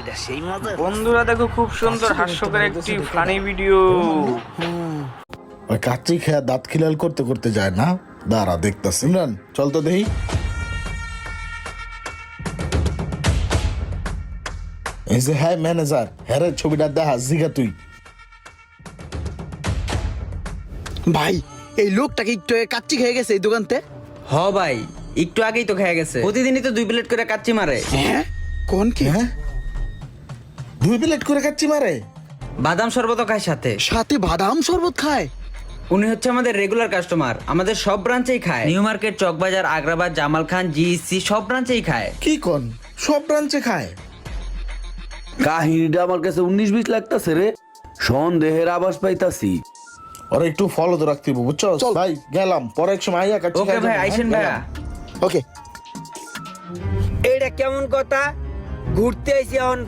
এটা সেই মজা। বন্ধুরা দেখো খুব সুন্দর হাস্যকর একটি ফানি ভিডিও। ওই কাচ্চি খেয়া দাঁত খিলাল করতে করতে যায় না, দাঁড়া দেখতাছি। ইমরান চল তো দেখি। এই যে হ্যাঁ ম্যানেজার, হ্যাঁ রে ছবিটা দেখা জিগা তুই। ভাই এই লোকটা কি একটু কাচ্চি খেয়ে গেছে এই দোকানতে? হ ভাই, একটু আগেই তো খেয়ে গেছে। প্রতিদিনই তো 2 প্লেট করে কাচ্চি মারে। হ্যাঁ কোন কি? হ্যাঁ 2 প্লেট করে কাচ্চি মারে, বাদাম শরবতও খায় সাথে। সাথে বাদাম শরবত খায়? উনি হচ্ছে আমাদের রেগুলার কাস্টমার, আমাদের সব ব্রাঞ্চেই খায়। New market, Chawkbazar, Agrabad, Jamal Khan, GEC সব ব্রাঞ্চেই খায়। কি কোন সব ব্রাঞ্চে খায়? কাহিনীটা আমার কাছে 19-20 লাগতাছে রে, সন্দেহের আভাস পাইতাছি। ওরা একটু ফলো তো রাখতে হবে, বুঝছো ভাই? গেলাম, পরে এক সময় আইয়া কাচ্চি ওকে ভাই, আইসেন ভাইয়া। ওকে। এটা কেমন কথা? ঘুরতে আইছি এখন